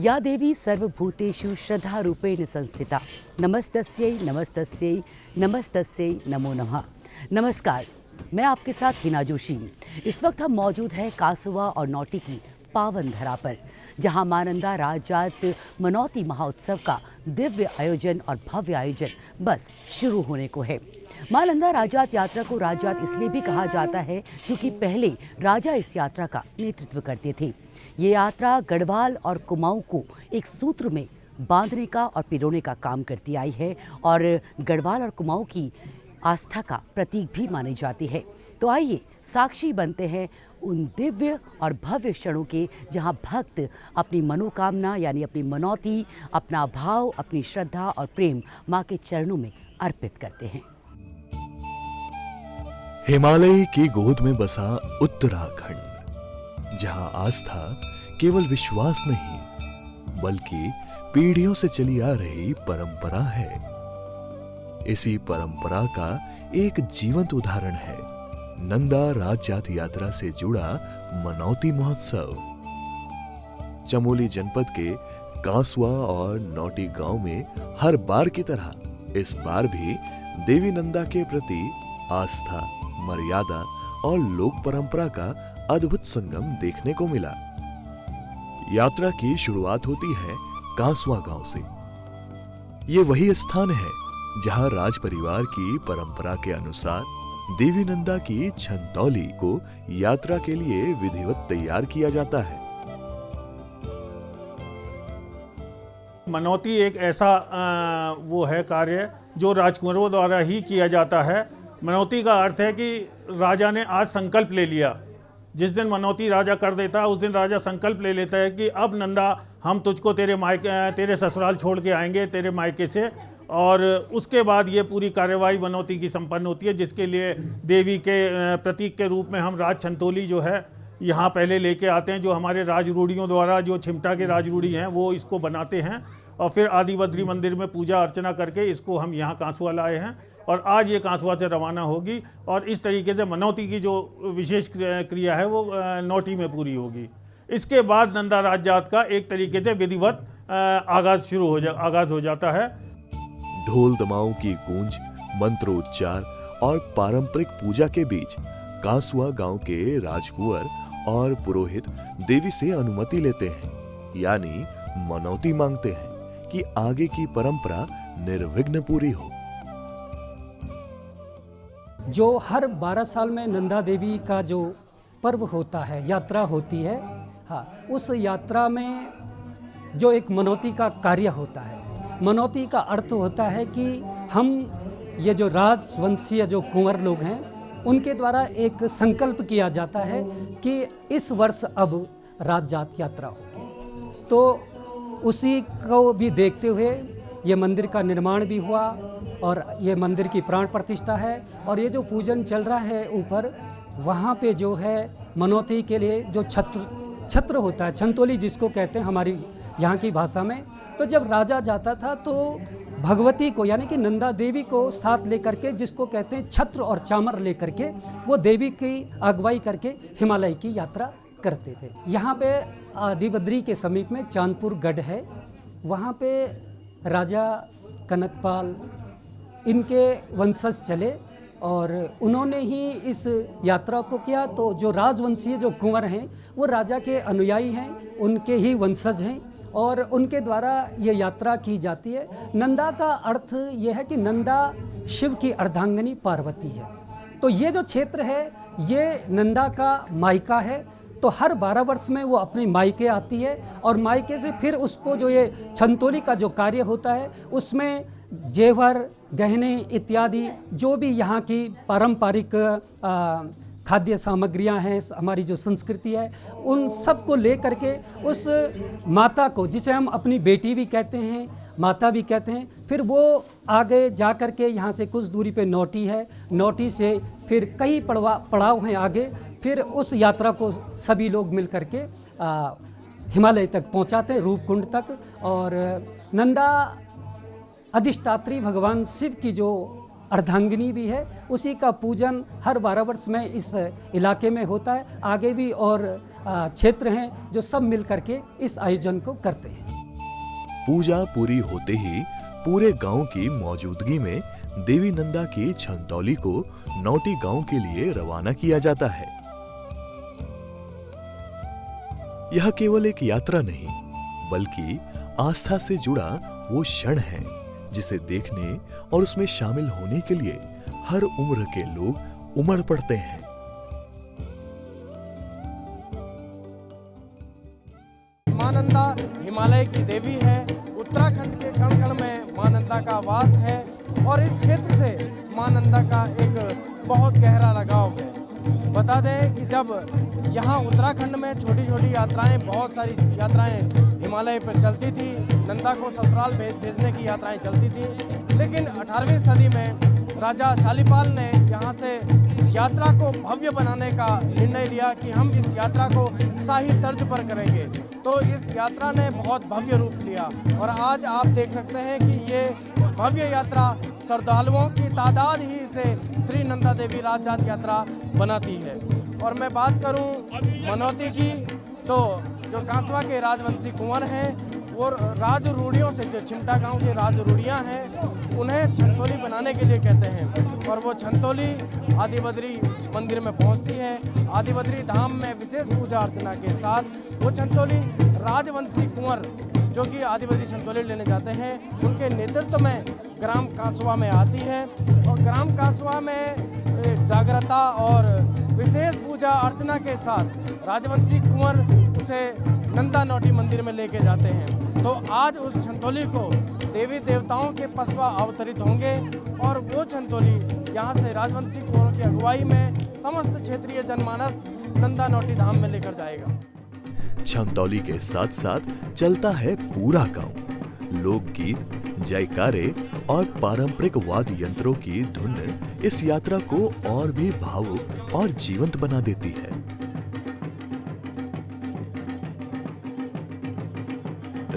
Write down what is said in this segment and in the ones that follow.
या देवी सर्वभूतेषु श्रद्धारूपेण संस्थिता नमस्तस्यै नमस्तस्यै नमस्तस्यै नमो नमः। नमस्कार, मैं आपके साथ हिना जोशी। इस वक्त हम मौजूद हैं कासुआ और नौटी की पावन धरा पर, जहां मां नंदा राजजात मनौती महोत्सव का दिव्य आयोजन और भव्य आयोजन बस शुरू होने को है। मां नंदा राजजात यात्रा को राजजात इसलिए भी कहा जाता है क्योंकि पहले राजा इस यात्रा का नेतृत्व करते थे। ये यात्रा गढ़वाल और कुमाऊं को एक सूत्र में बांधने का और पिरोने का काम करती आई है और गढ़वाल और कुमाऊं की आस्था का प्रतीक भी मानी जाती है। तो आइए साक्षी बनते हैं उन दिव्य और भव्य क्षणों के, जहां भक्त अपनी मनोकामना यानी अपनी मनौती, अपना भाव, अपनी श्रद्धा और प्रेम मां के चरणों में अर्पित करते हैं। हिमालय की गोद में बसा उत्तराखंड, जहां आस्था केवल विश्वास नहीं बल्कि पीढ़ियों से चली आ रही परंपरा है। इसी परंपरा का एक जीवंत उदाहरण है नंदा राजजात यात्रा से जुड़ा मनौती महोत्सव। चमोली जनपद के कासुआ और नौटी गांव में हर बार की तरह इस बार भी देवी नंदा के प्रति आस्था, मर्यादा और लोक परंपरा का अद्भुत संगम देखने को मिला। यात्रा की शुरुआत होती है कासुआ गांव से। ये वही स्थान है जहां राज परिवार की परंपरा के अनुसार देवी नंदा की छंतौली को यात्रा के लिए विधिवत तैयार किया जाता है। मनौती एक ऐसा वो है कार्य जो राजकुंवरों द्वारा ही किया जाता है। मनौती का अर्थ है कि राजा ने आज संकल्प ले लिया। जिस दिन मनौती राजा कर देता है उस दिन राजा संकल्प ले लेता है कि अब नंदा हम तुझको तेरे ससुराल छोड़ के आएंगे, तेरे मायके से। और उसके बाद ये पूरी कार्यवाही मनौती की संपन्न होती है, जिसके लिए देवी के प्रतीक के रूप में हम राज छंतोली जो है यहाँ पहले लेके आते हैं, जो हमारे राजरूढ़ियों द्वारा, जो छिमटा के राजरूढ़ी हैं वो इसको बनाते हैं और फिर आदिबद्री मंदिर में पूजा अर्चना करके इसको हम यहाँ कांसुआ लाए हैं और आज ये कांसुआ से रवाना होगी। और इस तरीके से मनौती की जो विशेष क्रिया है वो नौटी में पूरी होगी। इसके बाद नंदा राजजात का एक तरीके से विधिवत आगाज हो जाता है। ढोल दमाओं की गूंज, मंत्रोच्चार और पारंपरिक पूजा के बीच कासुआ गांव के राजकुंवर और पुरोहित देवी से अनुमति लेते हैं, यानी मनौती मांगते हैं कि आगे की परंपरा निर्विघ्न पूरी हो। जो हर 12 साल में नंदा देवी का जो पर्व होता है, यात्रा होती है, हाँ, उस यात्रा में जो एक मनौती का कार्य होता है, मनौती का अर्थ होता है कि हम ये जो राजवंशीय जो कुंवर लोग हैं उनके द्वारा एक संकल्प किया जाता है कि इस वर्ष अब राजजात यात्रा होगी। तो उसी को भी देखते हुए ये मंदिर का निर्माण भी हुआ और ये मंदिर की प्राण प्रतिष्ठा है। और ये जो पूजन चल रहा है ऊपर, वहाँ पे जो है मनौती के लिए जो छत्र होता है, छंतोली जिसको कहते हैं हमारी यहाँ की भाषा में, तो जब राजा जाता था तो भगवती को यानी कि नंदा देवी को साथ लेकर के, जिसको कहते हैं छत्र और चामर लेकर के, वो देवी की अगुवाई करके हिमालय की यात्रा करते थे। यहाँ पे आदिबद्री के समीप में चांदपुर गढ़ है, वहाँ पे राजा कनकपाल इनके वंशज चले और उन्होंने ही इस यात्रा को किया। तो जो राजवंशीय जो कुंवर हैं वो राजा के अनुयायी हैं, उनके ही वंशज हैं और उनके द्वारा ये यात्रा की जाती है। नंदा का अर्थ ये है कि नंदा शिव की अर्धांगिनी पार्वती है। तो ये जो क्षेत्र है ये नंदा का मायका है। तो हर 12 वर्ष में वो अपने मायके आती है और मायके से फिर उसको जो ये छंतोली का जो कार्य होता है उसमें जेवर, गहने इत्यादि जो भी यहाँ की पारंपरिक खाद्य सामग्रियाँ हैं, हमारी जो संस्कृति है, उन सब को ले करके उस माता को, जिसे हम अपनी बेटी भी कहते हैं, माता भी कहते हैं, फिर वो आगे जा कर के यहाँ से कुछ दूरी पे नौटी है, नौटी से फिर कई पड़ाव हैं आगे, फिर उस यात्रा को सभी लोग मिल कर के हिमालय तक पहुँचाते हैं, रूपकुंड तक। और नंदा अधिष्ठात्री भगवान शिव की जो अर्धांगिनी भी है, उसी का पूजन हर 12 वर्ष में इस इलाके में होता है। आगे भी और क्षेत्र हैं जो सब मिल करके इस आयोजन को करते हैं। पूजा पूरी होते ही पूरे गांव की मौजूदगी में देवी नंदा की छंतौली को नौटी गांव के लिए रवाना किया जाता है। यह केवल एक यात्रा नहीं, बल्कि आस्था से जुड़ा वो क्षण है जिसे देखने और उसमें शामिल होने के लिए हर उम्र के लोग उमड़ पड़ते हैं। मां नंदा हिमालय की देवी है। उत्तराखंड के कण कण में मां नंदा का वास है और इस क्षेत्र से मां नंदा का एक बहुत गहरा लगाव है। बता दें कि जब यहाँ उत्तराखंड में छोटी छोटी यात्राएं, बहुत सारी यात्राएं हिमालय पर चलती थी, नंदा को ससुराल भेजने की यात्राएं चलती थी, लेकिन 18वीं सदी में राजा शालीपाल ने यहाँ से यात्रा को भव्य बनाने का निर्णय लिया कि हम इस यात्रा को शाही तर्ज पर करेंगे। तो इस यात्रा ने बहुत भव्य रूप लिया और आज आप देख सकते हैं कि ये भव्य यात्रा श्रद्धालुओं की तादाद ही इसे श्री नंदा देवी राज जात यात्रा बनाती है। और मैं बात करूं मनौती की, तो जो कांसवा के राजवंशी कुंवर हैं वो राज रूढ़ियों से, जो चिमटा गांव के राज रूढ़ियाँ हैं, उन्हें छंतौली बनाने के लिए कहते हैं और वो छंतौली आदिबद्री मंदिर में पहुंचती है। आदिबद्री धाम में विशेष पूजा अर्चना के साथ वो छंतौली राजवंशी कुंवर जो कि आदिबद्री छंतौली लेने जाते हैं, उनके नेतृत्व में ग्राम कांसवा में आती है और ग्राम कांसवा में जागरता और विशेष पूजा अर्चना के साथ राजवंशी कुंवर उसे नंदा नौटी मंदिर में लेके जाते हैं। तो आज उस छंतौली को देवी देवताओं के पसवा अवतरित होंगे और वो छंतौली यहाँ से राजवंशी कुंवरों की अगुवाई में समस्त क्षेत्रीय जनमानस नंदा नौटी धाम में लेकर जाएगा। छंतौली के साथ साथ चलता है पूरा गांव। लोकगीत, जयकारे और पारंपरिक वाद्य यंत्रों की धुन इस यात्रा को और भी भावुक और जीवंत बना देती है।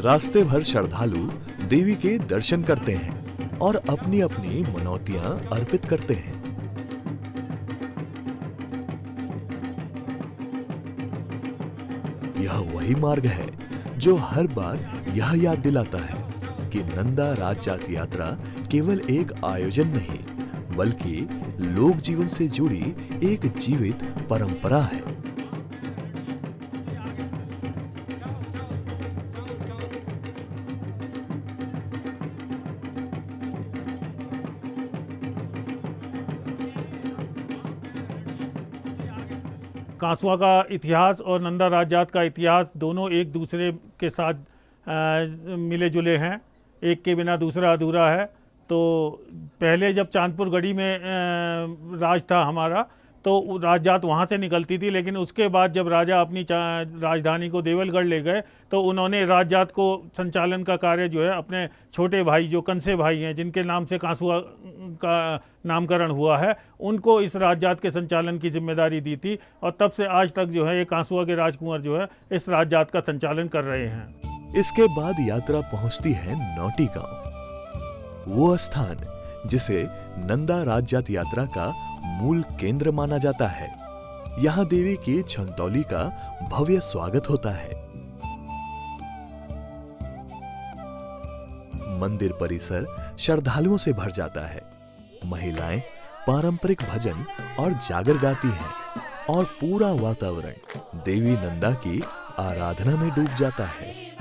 रास्ते भर श्रद्धालु देवी के दर्शन करते हैं और अपनी अपनी मनौतियां अर्पित करते हैं। यह वही मार्ग है जो हर बार यह याद दिलाता है कि नंदा राज जात यात्रा केवल एक आयोजन नहीं, बल्कि लोक जीवन से जुड़ी एक जीवित परंपरा है। कांसवा का इतिहास और नंदा राज जात का इतिहास दोनों एक दूसरे के साथ मिले जुले हैं। एक के बिना दूसरा अधूरा है। तो पहले जब चांदपुर गढ़ी में राज था हमारा, तो राज जात वहाँ से निकलती थी, लेकिन उसके बाद जब राजा अपनी राजधानी को देवलगढ़ ले गए तो उन्होंने राज जात को संचालन का कार्य जो है अपने छोटे भाई जो कंसे भाई हैं, जिनके नाम से कांसुआ का नामकरण हुआ है, उनको इस राज जात के संचालन की जिम्मेदारी दी थी और तब से आज तक जो है ये कांसुआ के राजकुंवर जो है इस राज जात का संचालन कर रहे हैं। इसके बाद यात्रा पहुंचती है नौटी गांव, वो स्थान जिसे नंदा राज जात यात्रा का मूल केंद्र माना जाता है। यहाँ देवी की छंतौली का भव्य स्वागत होता है। मंदिर परिसर श्रद्धालुओं से भर जाता है। महिलाएं पारंपरिक भजन और जागर गाती हैं और पूरा वातावरण देवी नंदा की आराधना में डूब जाता है।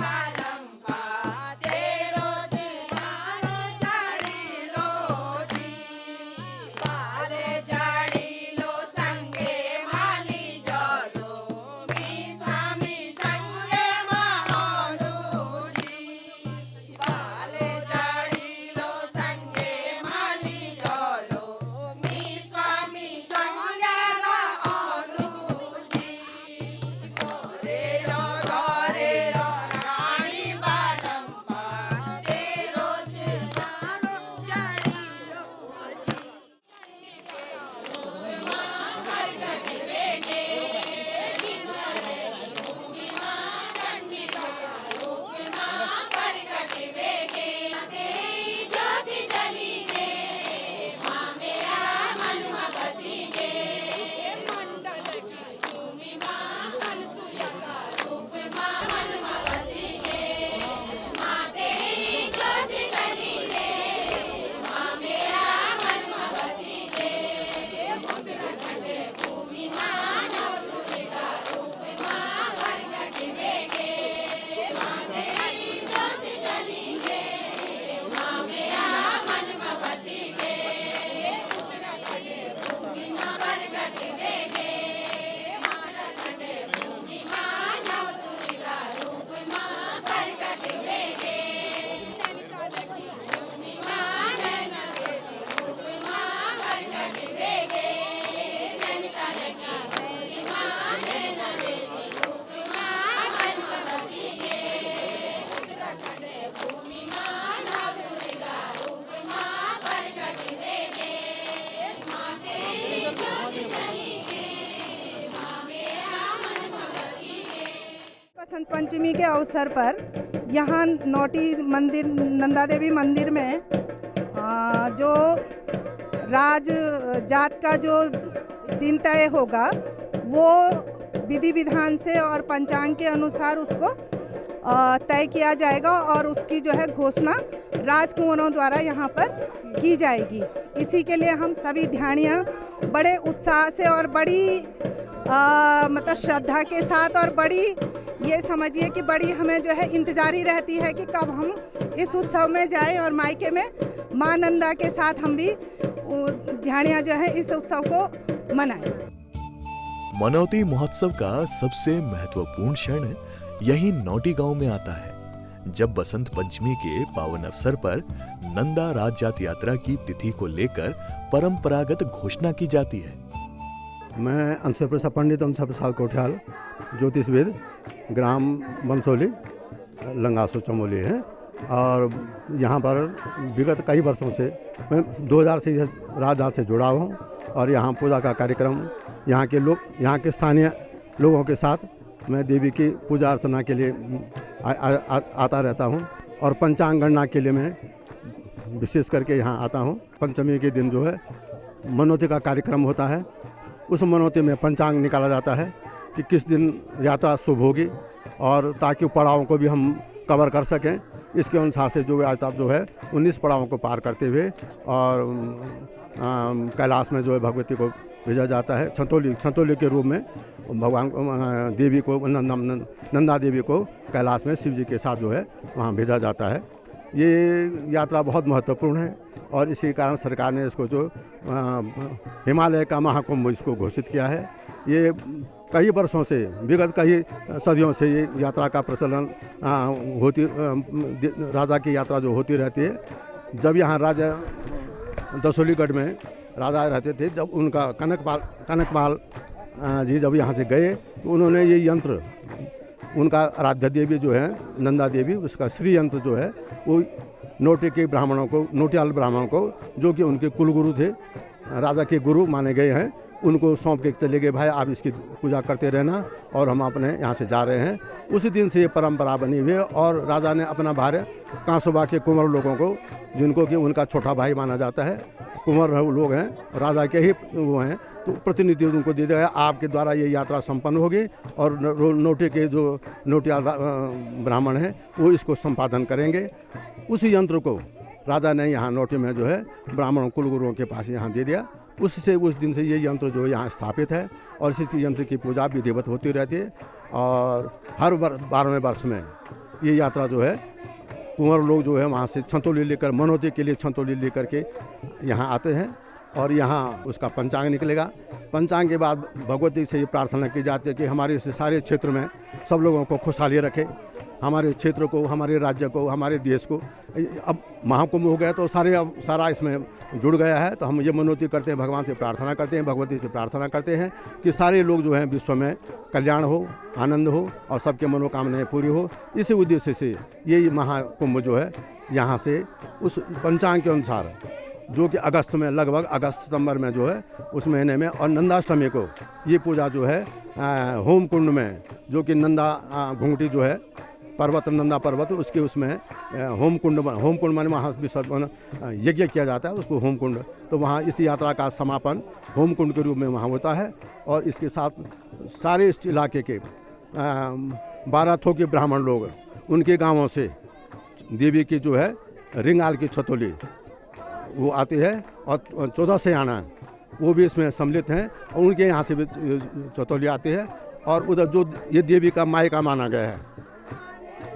बसंत पंचमी के अवसर पर यहाँ नौटी मंदिर नंदा देवी मंदिर में जो राज जात का जो दिन तय होगा वो विधि विधान से और पंचांग के अनुसार उसको तय किया जाएगा और उसकी जो है घोषणा राजकुंवरों द्वारा यहाँ पर की जाएगी। इसी के लिए हम सभी ध्यानियाँ बड़े उत्साह से और बड़ी मतलब श्रद्धा के साथ और बड़ी ये समझिए कि बड़ी हमें जो है इंतजारी रहती है कि कब हम इस उत्सव में जाएं और मायके में मां नंदा के साथ हम भी ध्यानियाँ जो है इस उत्सव को मनाएं। मनौती महोत्सव का सबसे महत्वपूर्ण क्षण यही नौटी गांव में आता है, जब बसंत पंचमी के पावन अवसर पर नंदा राजजात यात्रा की तिथि को लेकर परंपरागत घोषणा की जाती है। मैं अंश प्रसाद पंडित अंश प्रसाद कोठियाल ज्योतिषविद ग्राम बंसोली लंगासो चमोली है और यहाँ पर विगत कई वर्षों से मैं 2000 से राजजात से जुड़ा हूँ और यहाँ पूजा का कार्यक्रम यहाँ के स्थानीय लोगों के साथ मैं देवी की पूजा अर्चना के लिए आता रहता हूँ और पंचांग गणना के लिए मैं विशेष करके यहाँ आता हूँ। पंचमी के दिन जो है मनौती का कार्यक्रम होता है। उस मनौती में पंचांग निकाला जाता है कि किस दिन यात्रा शुभ होगी और ताकि पड़ावों को भी हम कवर कर सकें। इसके अनुसार से जो यात्रा जो है 19 पड़ावों को पार करते हुए और कैलाश में जो है भगवती को भेजा जाता है। छंतोली के रूप में भगवान देवी को नंदा देवी को कैलाश में शिव जी के साथ जो है वहाँ भेजा जाता है। ये यात्रा बहुत महत्वपूर्ण है और इसी कारण सरकार ने इसको जो हिमालय का महाकुंभ इसको घोषित किया है। ये कई वर्षों से विगत कई सदियों से ये यात्रा का प्रचलन राजा की यात्रा जो होती रहती है। जब यहाँ राजा दसोलीगढ़ में राजा रहते थे, जब उनका कनकपाल जी जब यहाँ से गए तो उन्होंने ये यंत्र उनका आराध्य देवी जो है नंदा देवी उसका श्री यंत्र जो है वो नोटियाल ब्राह्मणों को जो कि उनके कुलगुरु थे, राजा के गुरु माने गए हैं, उनको सौंप के चले गए, भाई आप इसकी पूजा करते रहना और हम अपने यहाँ से जा रहे हैं। उसी दिन से ये परंपरा बनी हुई है और राजा ने अपना भार्य कांसोबा के कुंवर लोगों को, जिनको कि उनका छोटा भाई माना जाता है, कुंवर लोग हैं राजा के ही वो हैं, तो प्रतिनिधि उनको दे दिया गया आपके द्वारा ये यात्रा संपन्न होगी और नोटे के जो नोटिया ब्राह्मण हैं वो इसको संपादन करेंगे। उसी यंत्र को राजा ने यहाँ नोटे में जो है ब्राह्मण कुलगुरुओं के पास यहाँ दे दिया। उससे उस दिन से ये यंत्र जो है यहाँ स्थापित है और इसी यंत्र की पूजा विधिवत होती रहती है और हर 12वें वर्ष में ये यात्रा जो है कुंवर लोग जो है वहाँ से छंतोली लेकर मनौती के लिए छंतोली लेकर के यहाँ आते हैं और यहाँ उसका पंचांग निकलेगा। पंचांग के बाद भगवती से ये प्रार्थना की जाती है कि हमारे सारे क्षेत्र में सब लोगों को खुशहाली रखे, हमारे क्षेत्र को, हमारे राज्य को, हमारे देश को। अब महाकुंभ हो गया तो सारा इसमें जुड़ गया है, तो हम ये मनौती करते हैं, भगवान से प्रार्थना करते हैं, भगवती से प्रार्थना करते हैं कि सारे लोग जो हैं विश्व में कल्याण हो, आनंद हो और सबके मनोकामनाएं पूरी हो। इसी उद्देश्य से ये महाकुंभ जो है यहाँ से उस पंचांग के अनुसार जो कि अगस्त में लगभग अगस्त सितंबर में जो है उस महीने में और नंदाष्टमी को ये पूजा जो है होम कुंड में, जो कि नंदा घुंघटी जो है पर्वत नंदा पर्वत उसके उसमें होम कुंड माने वहाँ विसर्जन यज्ञ किया जाता है, उसको होम कुंड। तो वहाँ इस यात्रा का समापन होम कुंड के रूप में वहाँ होता है और इसके साथ सारे इस इलाके के 12 थोके ब्राह्मण लोग उनके गाँवों से देवी की जो है रिंगाल की छतोली वो आती है और 14 से आना वो भी इसमें सम्मिलित हैं और उनके यहाँ से भी चतौली आती है और उधर जो ये देवी का मायका माना गया है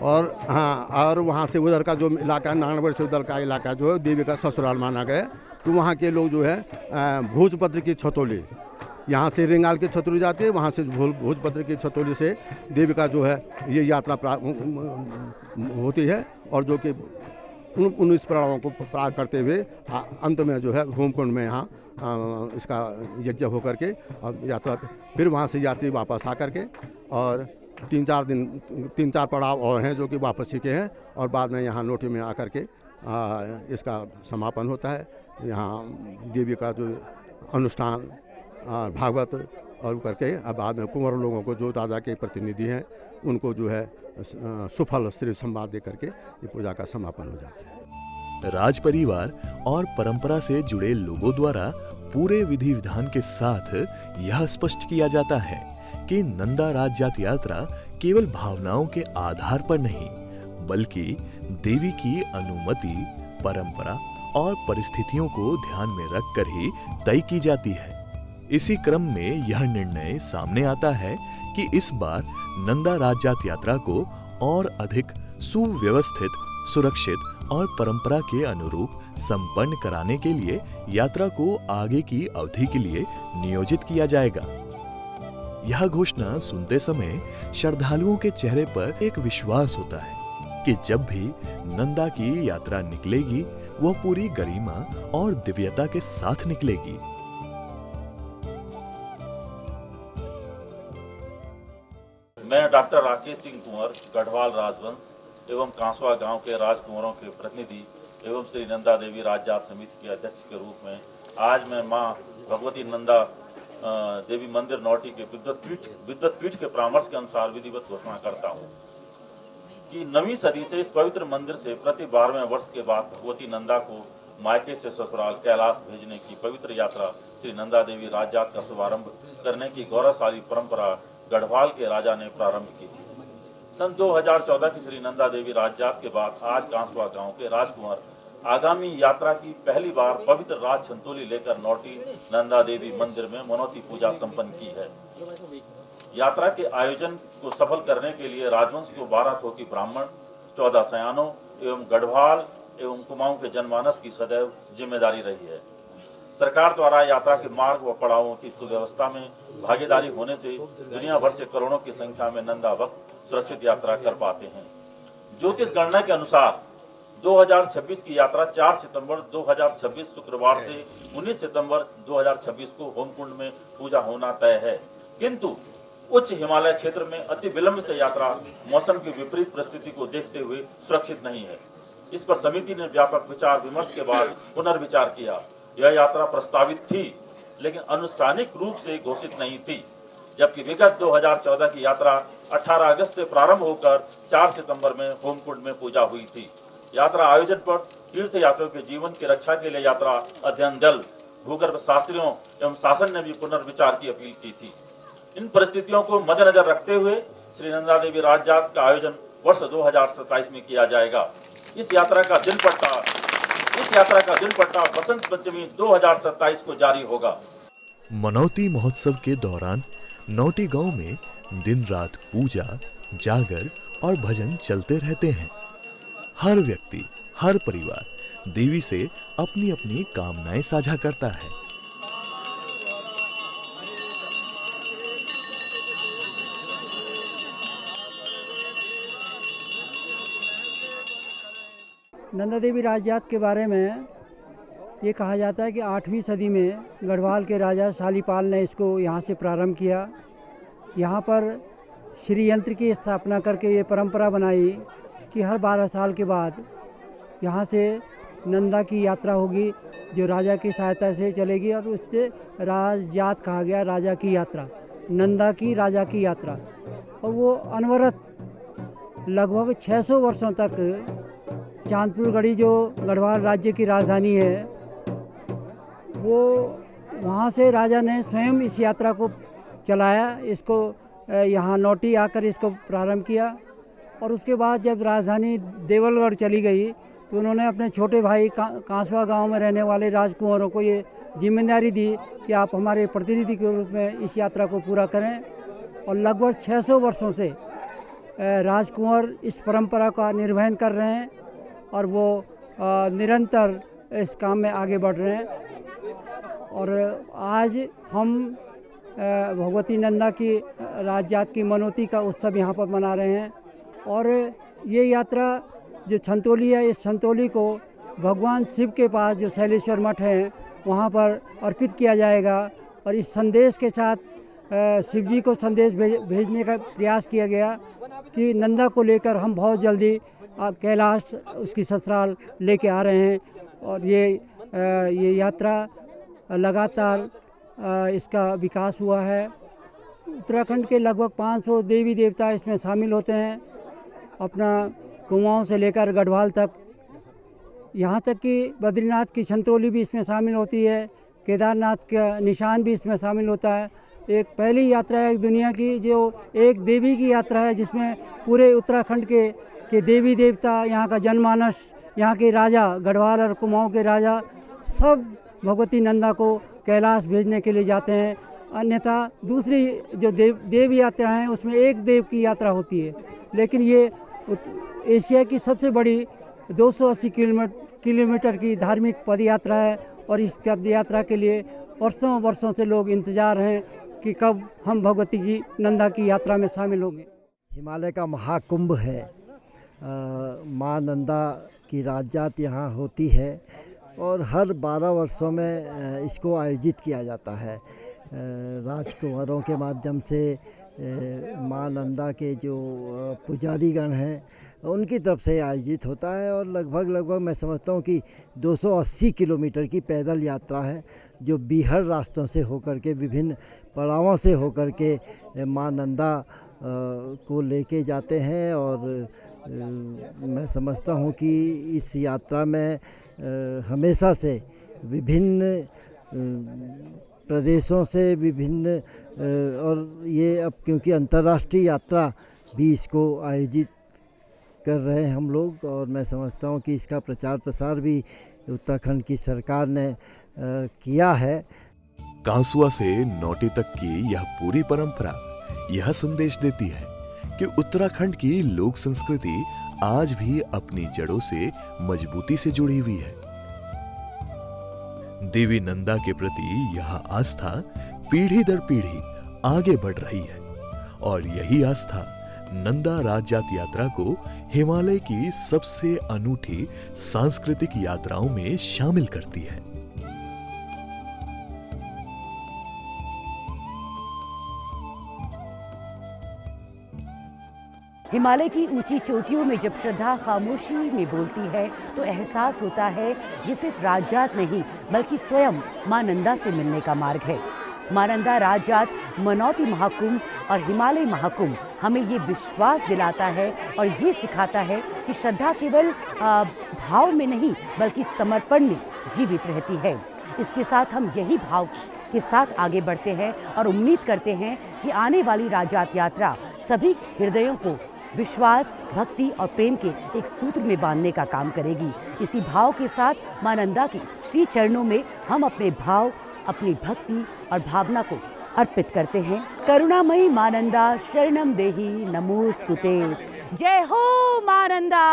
और हाँ और वहाँ से उधर का जो इलाका है नारायणगढ़ से उधर का इलाका जो है देवी का ससुराल माना गया है। तो वहाँ के लोग जो है भोजपत्र की छतौली यहाँ से रिंगाल की छतौली जाती है, वहाँ से भोजपत्र की छतौली से देवी का जो है ये यात्रा होती है, और जो कि 19 पड़ावों को पार करते हुए अंत में जो है होमकुंड में यहाँ इसका यज्ञ होकर के और यात्रा, फिर वहाँ से यात्री वापस आकर के, और 3-4 पड़ाव और हैं जो कि वापसी के हैं, और बाद में यहाँ नोटी में आकर के इसका समापन होता है। यहाँ देवी का जो अनुष्ठान भागवत और करके अब बाद में कुंवर लोगों को, जो राजा के प्रतिनिधि हैं, उनको जो है सुफल श्री संवाद दे करके ये पूजा का समापन हो जाता है। राज परिवार और परंपरा से जुड़े लोगों द्वारा पूरे विधि विधान के साथ यह स्पष्ट किया जाता है कि नंदा राज जात यात्रा केवल भावनाओं के आधार पर नहीं, बल्कि देवी की अनुमति, परंपरा और परिस्थितियों को ध्यान में रखकर ही तय की जाती है। इसी क्रम में यह निर्णय सामने आता है कि इस बार नंदा राज जात यात्रा को और अधिक सुव्यवस्थित, सुरक्षित और परंपरा के अनुरूप संपन्न कराने के लिए यात्रा को आगे की अवधि के लिए नियोजित किया जाएगा। यह घोषणा सुनते समय श्रद्धालुओं के चेहरे पर एक विश्वास होता है कि जब भी नंदा की यात्रा निकलेगी, वह पूरी गरिमा और दिव्यता के साथ निकलेगी। मैं डॉक्टर राकेश सिंह कुंवर, गढ़वाल राजवंश एवं कांसवा गांव के राजकुंवरों के प्रतिनिधि एवं श्री नंदा देवी राजजात समिति के अध्यक्ष के रूप में आज मैं मां भगवती नंदा देवी मंदिर नौटी के विद्वत पीठ के परामर्श के अनुसार विधिवत घोषणा करता हूं कि 9वीं सदी से इस पवित्र मंदिर से प्रति 12वें वर्ष के बाद भगवती नंदा को मायके से ससुराल कैलाश भेजने की पवित्र यात्रा श्री नंदा देवी राजजात का शुभारंभ करने की गौरवशाली परंपरा गढ़वाल के राजा ने प्रारंभ की थी। सन 2014 की श्री नंदा देवी राजजात के बाद आज कांसवा गांव के राजकुंवर आगामी यात्रा की पहली बार पवित्र राज छंतोली लेकर नौटी नंदा देवी मंदिर में मनौती पूजा संपन्न की है। यात्रा के आयोजन को सफल करने के लिए राजवंश को 12 थोकी ब्राह्मण, 14 सयानों एवं गढ़वाल एवं कुमाऊं के जनमानस की सदैव जिम्मेदारी रही है। सरकार द्वारा यात्रा के मार्ग व पड़ावों की सुव्यवस्था में भागीदारी होने से दुनिया भर से करोड़ों की संख्या में नंदा भक्त सुरक्षित यात्रा कर पाते हैं। ज्योतिष गणना के अनुसार 2026 की यात्रा 4 सितंबर 2026 शुक्रवार से 19 सितंबर 2026 को होमकुंड में पूजा होना तय है, किंतु उच्च हिमालय क्षेत्र में अति विलंब से यात्रा मौसम की विपरीत परिस्थिति को देखते हुए सुरक्षित नहीं है। इस पर समिति ने व्यापक विचार विमर्श के बाद पुनर्विचार किया। यह यात्रा प्रस्तावित थी लेकिन अनुष्ठानिक रूप से घोषित नहीं थी, जबकि विगत 2014 की यात्रा 18 अगस्त से प्रारंभ होकर 4 सितंबर में होमकुंड में पूजा हुई थी। यात्रा आयोजन पर तीर्थ यात्रियों के जीवन की रक्षा के लिए यात्रा अध्ययन दल, भूगर्भ शास्त्रियों एवं शासन ने भी पुनर्विचार की अपील की थी। इन परिस्थितियों को मद्देनजर रखते हुए श्री नंदा देवी राजजात का आयोजन वर्ष 2027 में किया जाएगा। इस यात्रा का दिन पट्टा बसंत पंचमी 2027 को जारी होगा। मनौती महोत्सव के दौरान नौटी गांव में दिन रात पूजा, जागर और भजन चलते रहते हैं। हर व्यक्ति, हर परिवार देवी से अपनी अपनी कामनाएं साझा करता है। नंदा देवी राजजात के बारे में ये कहा जाता है कि 8वीं सदी में गढ़वाल के राजा शालीपाल ने इसको यहाँ से प्रारंभ किया। यहाँ पर श्री यंत्र की स्थापना करके ये परंपरा बनाई कि हर 12 साल के बाद यहाँ से नंदा की यात्रा होगी, जो राजा की सहायता से चलेगी, और उससे राजजात कहा गया, राजा की यात्रा, नंदा की राजा की यात्रा। और वो अनवरत लगभग 600 वर्षों तक चांदपुर गढ़ी, जो गढ़वाल राज्य की राजधानी है, वो वहाँ से राजा ने स्वयं इस यात्रा को चलाया। इसको यहाँ नौटी आकर इसको प्रारंभ किया, और उसके बाद जब राजधानी देवलगढ़ चली गई तो उन्होंने अपने छोटे भाई कांसवा गांव में रहने वाले राजकुंवरों को ये जिम्मेदारी दी कि आप हमारे प्रतिनिधि के रूप में इस यात्रा को पूरा करें। और लगभग 600 वर्षों से राजकुंवर इस परंपरा का निर्वहन कर रहे हैं और वो निरंतर इस काम में आगे बढ़ रहे हैं। और आज हम भगवती नंदा की राजजात की मनौती का उत्सव यहाँ पर मना रहे हैं। और ये यात्रा जो छंतोली है, इस छंतोली को भगवान शिव के पास जो शैलेश्वर मठ है वहाँ पर अर्पित किया जाएगा। और इस संदेश के साथ शिव जी को संदेश भेजने का प्रयास किया गया कि नंदा को लेकर हम बहुत जल्दी कैलाश उसकी ससुराल लेके आ रहे हैं। और ये यात्रा लगातार इसका विकास हुआ है। उत्तराखंड के लगभग 500 देवी देवता इसमें शामिल होते हैं, अपना कुमाऊं से लेकर गढ़वाल तक, यहाँ तक कि बद्रीनाथ की छंतोली भी इसमें शामिल होती है, केदारनाथ का निशान भी इसमें शामिल होता है। एक पहली यात्रा है दुनिया की जो एक देवी की यात्रा है, जिसमें पूरे उत्तराखंड के देवी देवता, यहाँ का जनमानस, यहाँ के राजा, गढ़वाल और कुमाऊं के राजा सब भगवती नंदा को कैलाश भेजने के लिए जाते हैं। अन्यथा दूसरी जो देव यात्रा हैं उसमें एक देव की यात्रा होती है, लेकिन ये एशिया की सबसे बड़ी 280 किलोमीटर की धार्मिक पद यात्रा है। और इस पद यात्रा के लिए वर्षों से लोग इंतजार हैं कि कब हम भगवती की नंदा की यात्रा में शामिल होंगे। हिमालय का महाकुंभ है, माँ नंदा की राजजात यहाँ होती है और हर 12 वर्षों में इसको आयोजित किया जाता है। राजकुंवरों के माध्यम से माँ नंदा के जो पुजारीगण हैं उनकी तरफ से आयोजित होता है। और लगभग मैं समझता हूँ कि 280 किलोमीटर की पैदल यात्रा है, जो बीहड़ रास्तों से होकर के, विभिन्न पड़ावों से होकर के माँ नंदा को लेके जाते हैं। और मैं समझता हूँ कि इस यात्रा में हमेशा से विभिन्न प्रदेशों से विभिन्न और ये अब क्योंकि अंतर्राष्ट्रीय यात्रा भी इसको आयोजित कर रहे हैं हम लोग, और मैं समझता हूँ कि इसका प्रचार प्रसार भी उत्तराखंड की सरकार ने किया है। कांसुआ से नौटी तक की यह पूरी परंपरा यह संदेश देती है कि उत्तराखंड की लोक संस्कृति आज भी अपनी जड़ों से मजबूती से जुड़ी हुई है। देवी नंदा के प्रति यह आस्था पीढ़ी दर पीढ़ी आगे बढ़ रही है और यही आस्था नंदा राजजात यात्रा को हिमालय की सबसे अनूठी सांस्कृतिक यात्राओं में शामिल करती है। हिमालय की ऊंची चोटियों में जब श्रद्धा खामोशी में बोलती है तो एहसास होता है ये सिर्फ राजजात नहीं बल्कि स्वयं मां नंदा से मिलने का मार्ग है। मां नंदा राजजात मनौती महाकुंभ और हिमालय महाकुंभ हमें ये विश्वास दिलाता है और ये सिखाता है कि श्रद्धा केवल भाव में नहीं बल्कि समर्पण में जीवित रहती है। इसके साथ हम यही भाव के साथ आगे बढ़ते हैं और उम्मीद करते हैं कि आने वाली राजजात यात्रा सभी हृदयों को विश्वास, भक्ति और प्रेम के एक सूत्र में बांधने का काम करेगी। इसी भाव के साथ मां नंदा की श्री चरणों में हम अपने भाव, अपनी भक्ति और भावना को अर्पित करते हैं। करुणामयी मां नंदा शरणम देहि नमोस्तुते। जय हो मां नंदा।